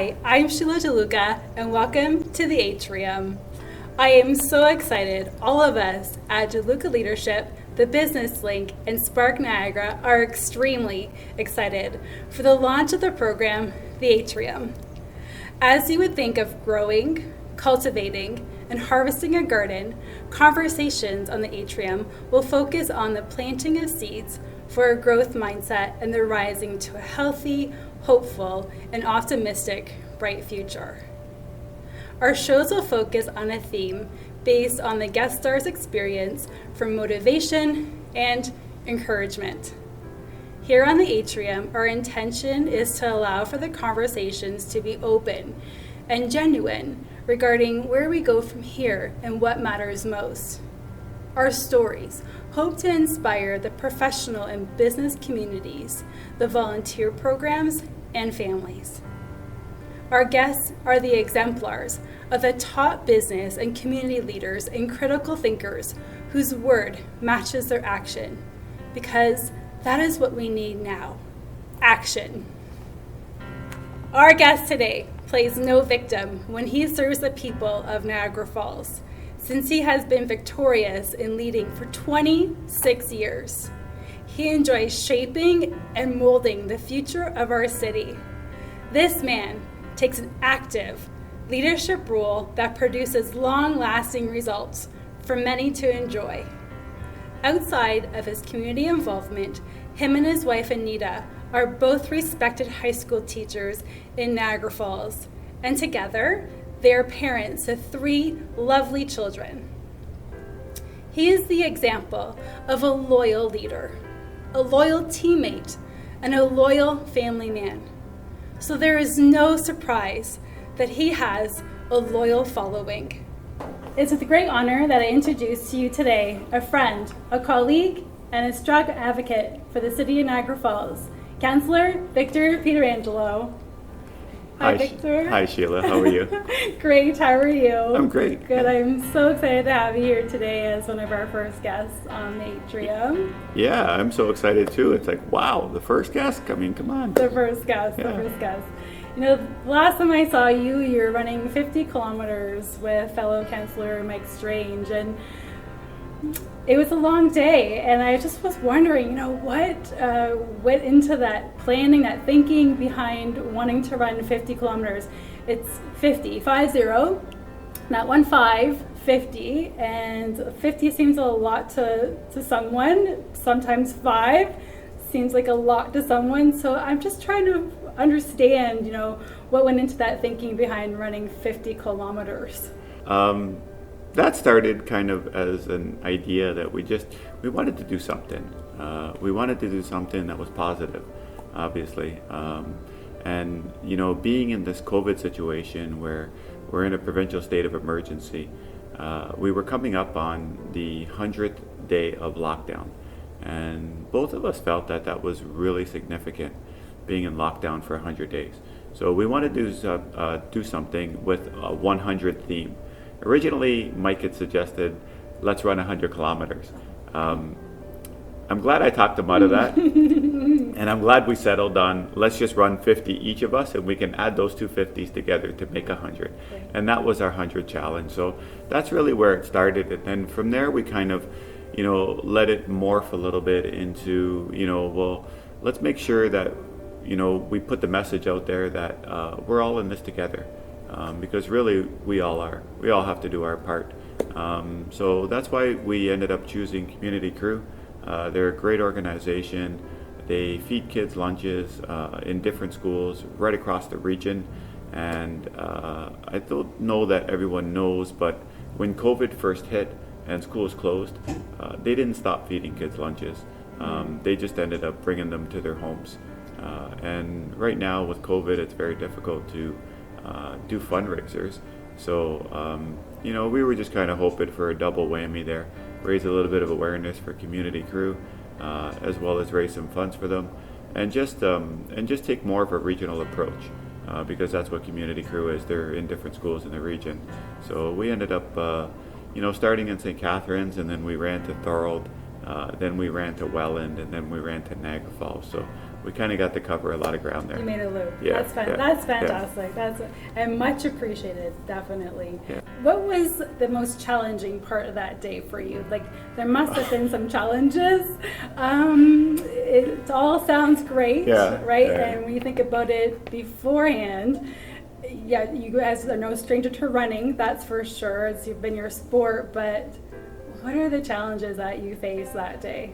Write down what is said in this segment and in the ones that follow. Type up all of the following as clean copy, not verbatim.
Hi, I'm Sheila DeLuca, and welcome to the Atrium. I am so excited. All of us at DeLuca Leadership, the Business Link, and Spark Niagara are extremely excited for the launch of the program, the Atrium. As you would think of growing, cultivating, and harvesting a garden, conversations on the Atrium will focus on the planting of seeds for a growth mindset and the rising to a healthy, hopeful, and optimistic bright future. Our shows will focus on a theme based on the guest star's experience for motivation and encouragement. Here on the Atrium, our intention is to allow for the conversations to be open and genuine regarding where we go from here and what matters most. Our stories hope to inspire the professional and business communities, the volunteer programs, and families. Our guests are the exemplars of the top business and community leaders and critical thinkers whose word matches their action, because that is what we need now, action. Our guest today plays no victim when he serves the people of Niagara Falls, since he has been victorious in leading for 26 years. He enjoys shaping and molding the future of our city. This man takes an active leadership role that produces long-lasting results for many to enjoy. Outside of his community involvement, him and his wife Anita are both respected high school teachers in Niagara Falls, and together they are parents of 3 lovely children. He is the example of a loyal leader, a loyal teammate, and a loyal family man. So there is no surprise that he has a loyal following. It's with great honor that I introduce to you today a friend, a colleague, and a strong advocate for the City of Niagara Falls, Councillor Victor Pietrangelo. Hi, Victor. Hi, Sheila. How are you? Great. How are you? I'm great. Good. I'm so excited to have you here today as one of our first guests on the Atrium. Yeah, I'm so excited too. It's like, wow, the first guest. I mean, come on. The first guest. You know, the last time I saw you, you're running 50 kilometers with fellow Councillor Miszk, and it was a long day, and I just was wondering, you know, what went into that planning, that thinking behind wanting to run 50 kilometers. It's 50, not 15, 50, and 50 seems a lot to someone. Sometimes 5 seems like a lot to someone, so I'm just trying to understand, you know, what went into that thinking behind running 50 kilometers. That started kind of as an idea that we wanted to do something. We wanted to do something that was positive, obviously. And, you know, being in this COVID situation where we're in a provincial state of emergency, we were coming up on the 100th day of lockdown. And both of us felt that that was really significant, being in lockdown for 100 days. So we wanted to do something with a 100 theme. Originally, Mike had suggested, let's run 100 kilometers. I'm glad I talked him out of that. And I'm glad we settled on, let's just run 50 each of us, and we can add those 2 50s together to make 100. Right. And that was our 100 challenge. So that's really where it started. And then from there, we kind of, you know, let it morph a little bit into, you know, well, let's make sure that, you know, we put the message out there that we're all in this together. Because really we all are. We all have to do our part. So that's why we ended up choosing Community Crew. They're a great organization. They feed kids lunches in different schools right across the region. And I don't know that everyone knows, but when COVID first hit and schools closed, they didn't stop feeding kids lunches. They just ended up bringing them to their homes. And right now with COVID, it's very difficult to do fundraisers. So, you know, we were just kind of hoping for a double whammy there, raise a little bit of awareness for Community Crew, as well as raise some funds for them, and just take more of a regional approach, because that's what Community Crew is. They're in different schools in the region. So we ended up, you know, starting in St. Catharines, and then we ran to Thorold, then we ran to Welland, and then we ran to Niagara Falls. So we kind of got to cover a lot of ground there. You made a loop. Yeah, That's fantastic. And much appreciated, definitely. Yeah. What was the most challenging part of that day for you? Like, there must have been some challenges. It all sounds great, right? Yeah. And when you think about it beforehand, yeah, you guys are no stranger to running, that's for sure. It's been your sport, but what are the challenges that you faced that day?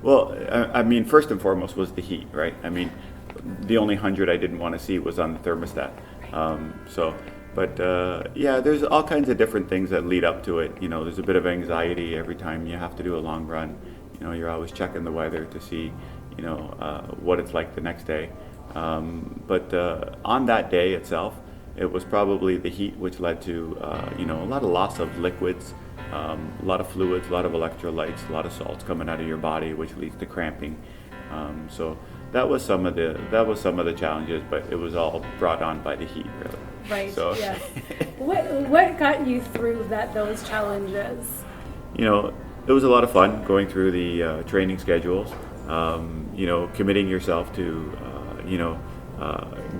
Well, I mean, first and foremost was the heat, right? I mean, the only 100 I didn't want to see was on the thermostat. Yeah, there's all kinds of different things that lead up to it. You know, there's a bit of anxiety every time you have to do a long run. You know, you're always checking the weather to see, you know, what it's like the next day. On that day itself, it was probably the heat which led to, you know, a lot of loss of liquids, a lot of fluids, a lot of electrolytes, a lot of salts coming out of your body, which leads to cramping. So that was some of the challenges, but it was all brought on by the heat, really. Right. So. Yes. What got you through those challenges? You know, it was a lot of fun going through the training schedules. You know, committing yourself to, you know,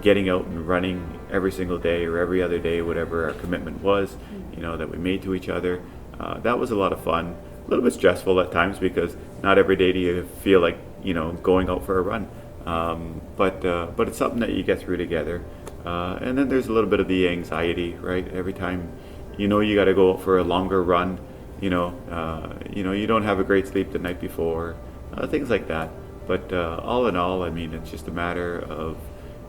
getting out and running every single day or every other day, whatever our commitment was, you know, that we made to each other. That was a lot of fun. A little bit stressful at times because not every day do you feel like, you know, going out for a run. But it's something that you get through together. And then there's a little bit of the anxiety, right? Every time, you know, you got to go out for a longer run, you know, you don't have a great sleep the night before, things like that. But all in all, I mean, it's just a matter of,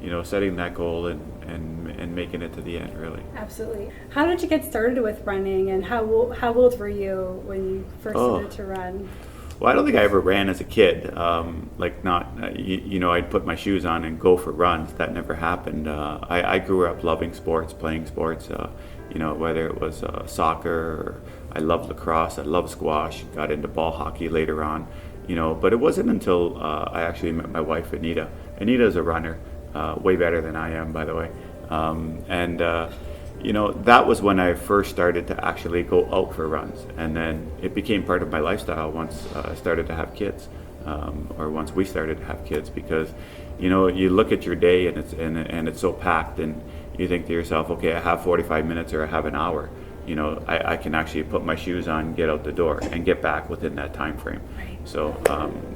you know, setting that goal and making it to the end, really. Absolutely. How did you get started with running, and how old were you when you first started to run? Well, I don't think I ever ran as a kid. You know, I'd put my shoes on and go for runs. That never happened. I grew up loving sports, playing sports, you know, whether it was soccer, or I loved lacrosse, I loved squash, got into ball hockey later on, you know, but it wasn't until I actually met my wife, Anita. Anita's a runner, way better than I am, by the way. You know, that was when I first started to actually go out for runs, and then it became part of my lifestyle once I started to have kids, or once we started to have kids, because, you know, you look at your day and it's so packed, and you think to yourself, okay, I have 45 minutes or I have an hour. You know, I can actually put my shoes on, get out the door, and get back within that time frame. Right. So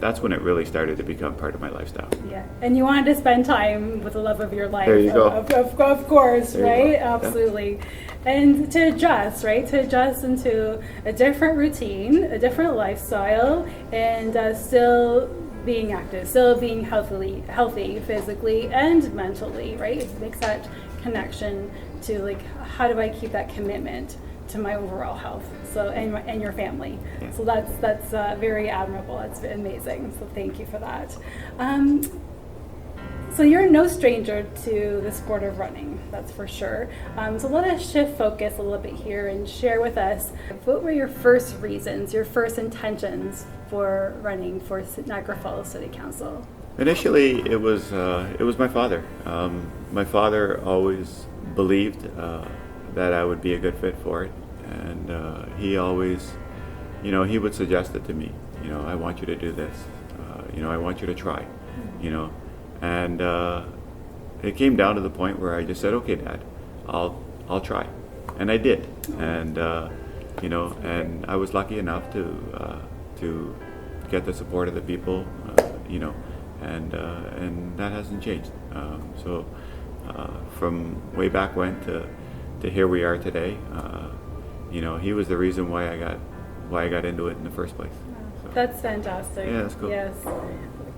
that's when it really started to become part of my lifestyle. Yeah, and you wanted to spend time with the love of your life. There you go. Of course, there right? You go. Absolutely. Yeah. And to adjust, right? To adjust into a different routine, a different lifestyle, and still being active, still being healthy physically and mentally, right? It makes that connection to, like, how do I keep that commitment to my overall health, so and your family. Yeah. So that's very admirable. That's amazing. So thank you for that. So you're no stranger to the sport of running, that's for sure. So let us shift focus a little bit here and share with us, what were your first reasons, your first intentions for running for Niagara Falls City Council? Initially, it was my father. My father always believed that I would be a good fit for it, and he always, you know, he would suggest it to me. You know, I want you to do this. You know, I want you to try. You know, and it came down to the point where I just said, okay, Dad, I'll try, and I did, and you know, and I was lucky enough to get the support of the people. You know, and that hasn't changed. So from way back when to here we are today, you know, he was the reason why I got into it in the first place. So. That's fantastic. Yeah, that's cool. Yes.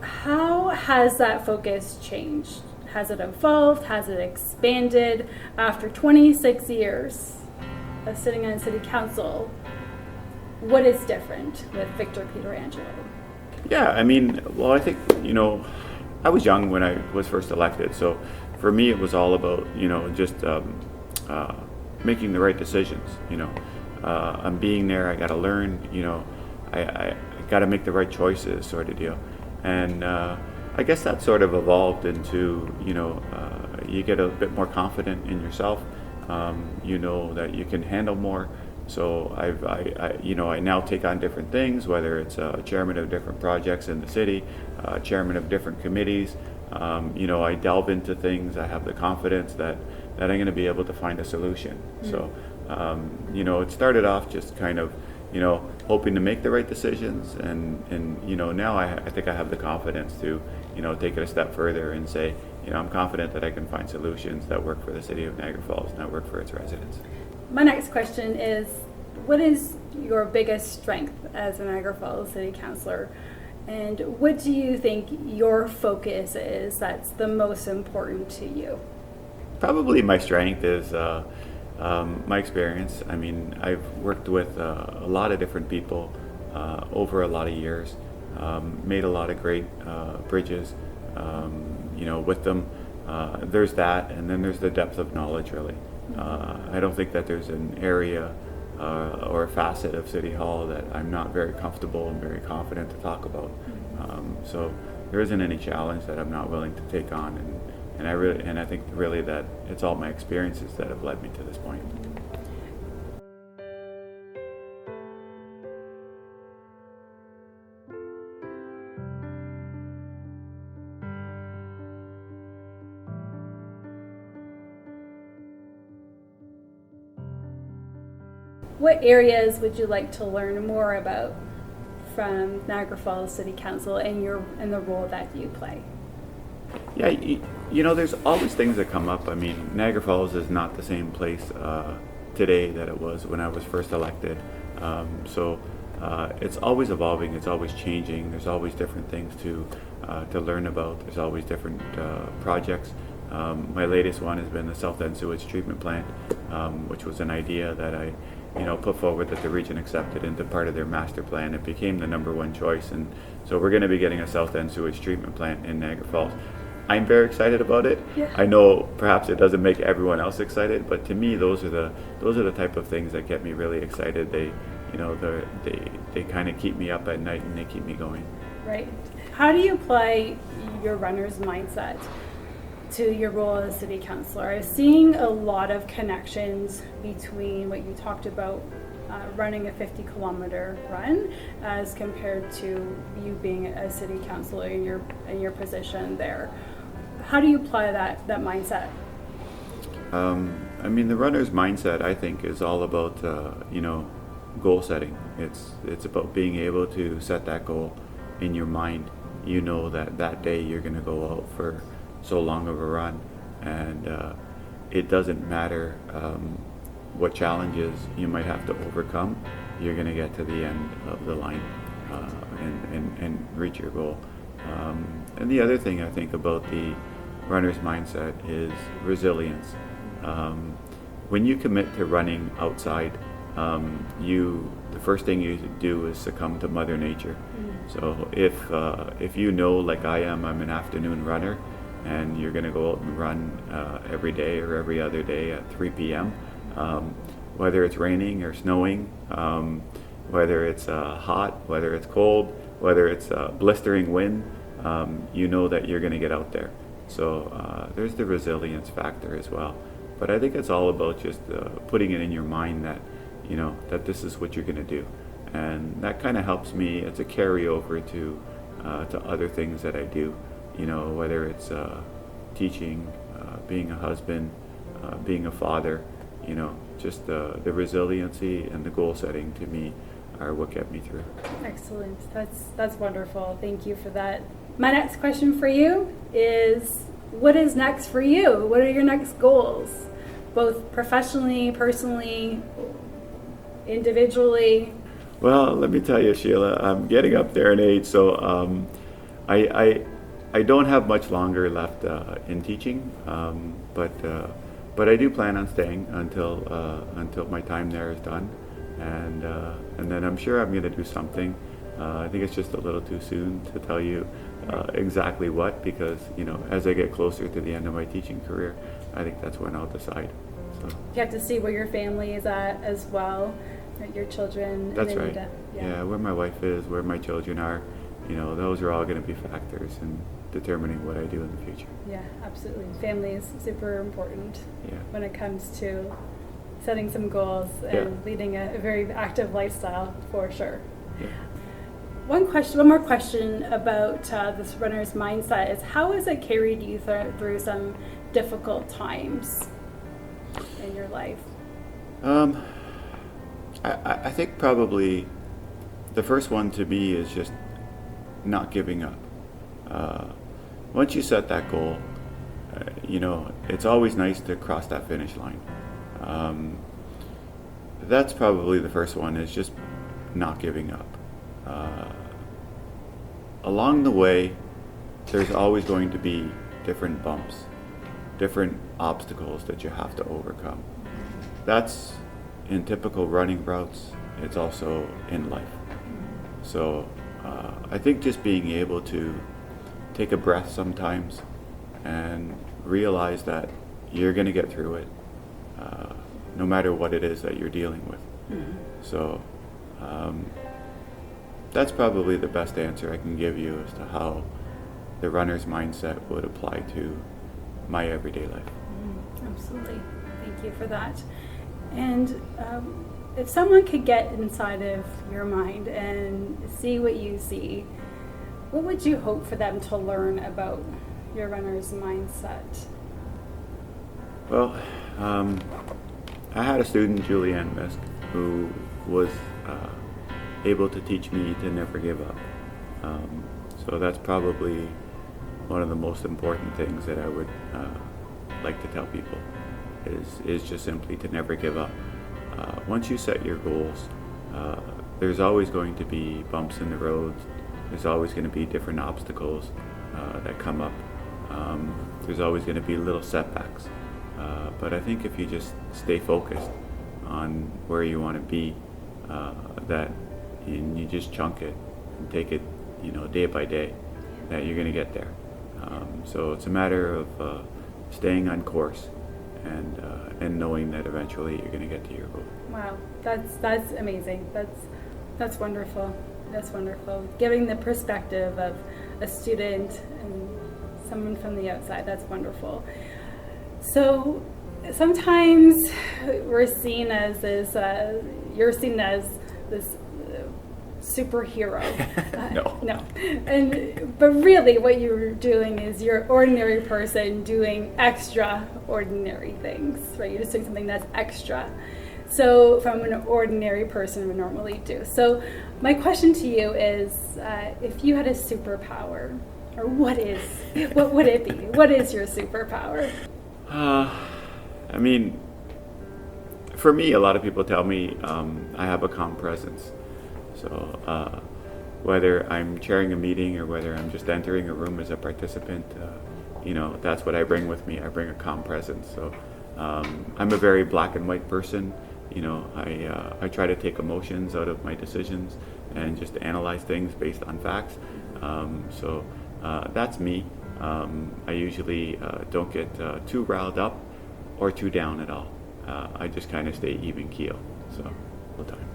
How has that focus changed? Has it evolved? Has it expanded after 26 years of sitting on City Council? What is different with Victor Pietrangelo? Yeah, I mean, well, I think, you know, I was young when I was first elected, so for me it was all about, you know, just making the right decisions. You know, I'm being there, I got to learn, you know, I got to make the right choices, sort of deal. And I guess that sort of evolved into, you know, you get a bit more confident in yourself. You know that you can handle more. So I now take on different things, whether it's chairman of different projects in the city, chairman of different committees. I delve into things. I have the confidence that I'm going to be able to find a solution. So, it started off just kind of, hoping to make the right decisions, and now I think I have the confidence to, take it a step further and say, I'm confident that I can find solutions that work for the city of Niagara Falls and that work for its residents. My next question is, what is your biggest strength as a Niagara Falls City Councillor? And what do you think your focus is that's the most important to you? Probably my strength is my experience. I mean, I've worked with a lot of different people over a lot of years, made a lot of great bridges, with them. There's that, and then there's the depth of knowledge, really. I don't think that there's an area or a facet of City Hall that I'm not very comfortable and very confident to talk about. So there isn't any challenge that I'm not willing to take on, and I think really that it's all my experiences that have led me to this point. What areas would you like to learn more about from Niagara Falls City Council and the role that you play? Yeah, there's always things that come up. I mean, Niagara Falls is not the same place today that it was when I was first elected. So it's always evolving. It's always changing. There's always different things to learn about. There's always different projects. My latest one has been the South End Sewage Treatment Plant, which was an idea that I put forward that the region accepted into part of their master plan. It became the number one choice, and so we're going to be getting a South End Sewage Treatment Plant in Niagara Falls. I'm very excited about it. Yeah. I know perhaps it doesn't make everyone else excited, but to me, those are the type of things that get me really excited. They kind of keep me up at night and they keep me going. Right. How do you apply your runner's mindset to your role as city councillor? I'm seeing a lot of connections between what you talked about, running a 50-kilometer run, as compared to you being a city councillor in your position there. How do you apply that mindset? The runner's mindset, I think, is all about goal setting. It's about being able to set that goal in your mind. You know that day you're going to go out for so long of a run, and it doesn't matter what challenges you might have to overcome. You're going to get to the end of the line and reach your goal. And the other thing I think about the runner's mindset is resilience. When you commit to running outside, the first thing you do is succumb to Mother Nature. So if like I am, I'm an afternoon runner, and you're going to go out and run every day or every other day at 3 p.m., whether it's raining or snowing, whether it's hot, whether it's cold, whether it's blistering wind, that you're going to get out there. So there's the resilience factor as well. But I think it's all about just putting it in your mind that, that this is what you're going to do. And that kind of helps me. It's a carryover to other things that I do. Whether it's teaching, being a husband, being a father, just the resiliency and the goal setting to me are what get me through. Excellent. That's wonderful. Thank you for that. My next question for you is, what is next for you? What are your next goals, both professionally, personally, individually? Well, let me tell you, Sheila, I'm getting up there in age, so I don't have much longer left in teaching, but I do plan on staying until my time there is done, and then I'm sure I'm going to do something. I think it's just a little too soon to tell you exactly what, because as I get closer to the end of my teaching career, I think that's when I'll decide. So you have to see where your family is at as well, your children. That's right. Yeah, where my wife is, where my children are. Those are all going to be factors in determining what I do in the future. Yeah, absolutely. Family is super important when it comes to setting some goals and leading a very active lifestyle for sure. Yeah. One more question about this runner's mindset is, how has it carried you through some difficult times in your life? I think probably the first one to me is just not giving up. Once you set that goal, it's always nice to cross that finish line. That's probably the first one, is just not giving up. Along the way, there's always going to be different bumps, different obstacles that you have to overcome. That's in typical running routes. It's also in life. So I think just being able to take a breath sometimes and realize that you're going to get through it, no matter what it is that you're dealing with. So that's probably the best answer I can give you as to how the runner's mindset would apply to my everyday life. Absolutely. Thank you for that. And if someone could get inside of your mind and see what you see, what would you hope for them to learn about your runner's mindset? Well, I had a student, Julianne Miszk, who was able to teach me to never give up. So that's probably one of the most important things that I would like to tell people, is just simply to never give up. Once you set your goals, there's always going to be bumps in the road. There's always going to be different obstacles that come up. There's always going to be little setbacks. But I think if you just stay focused on where you want to be, and you just chunk it and take it, day by day, that you're going to get there. So it's a matter of staying on course and knowing that eventually you're going to get to your goal. Wow, that's amazing. That's wonderful. That's wonderful. Giving the perspective of a student and someone from the outside, that's wonderful. So sometimes we're seen as this, you're seen as this superhero. No. But really what you're doing is you're an ordinary person doing extraordinary things, right? You're just doing something that's extra. So from an ordinary person would normally do. So my question to you is, if you had a superpower, or what would it be? What is your superpower? For me, a lot of people tell me I have a calm presence. So whether I'm chairing a meeting or whether I'm just entering a room as a participant, that's what I bring with me. I bring a calm presence. So I'm a very black and white person. I try to take emotions out of my decisions and just analyze things based on facts. So that's me. I usually don't get too riled up or too down at all. I just kind of stay even keel, so all the time.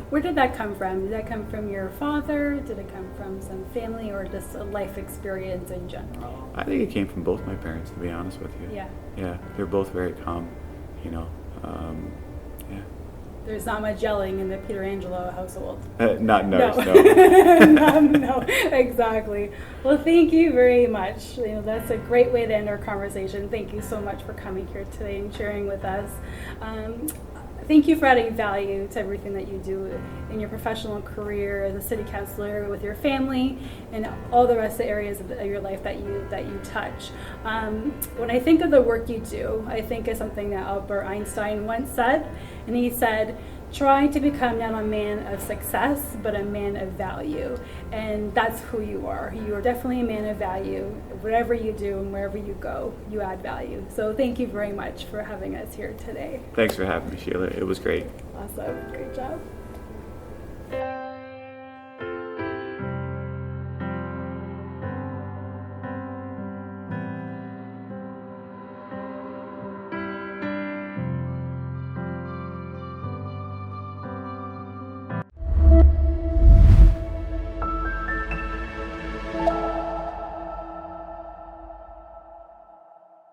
Where did that come from? Did that come from your father? Did it come from some family, or just a life experience in general? I think it came from both my parents, to be honest with you. Yeah, they're both very calm, yeah. There's not much yelling in the Pietrangelo household. Not nice, no. No, exactly. Well, thank you very much. That's a great way to end our conversation. Thank you so much for coming here today and sharing with us. Thank you for adding value to everything that you do in your professional career as a city councillor, with your family, and all the rest of the areas of your life that you touch. When I think of the work you do, I think of something that Albert Einstein once said, and he said, "Try to become not a man of success, but a man of value." And that's who you are. You are definitely a man of value. Whatever you do and wherever you go, you add value. So thank you very much for having us here today. Thanks for having me, Sheila. It was great. Awesome. Great job.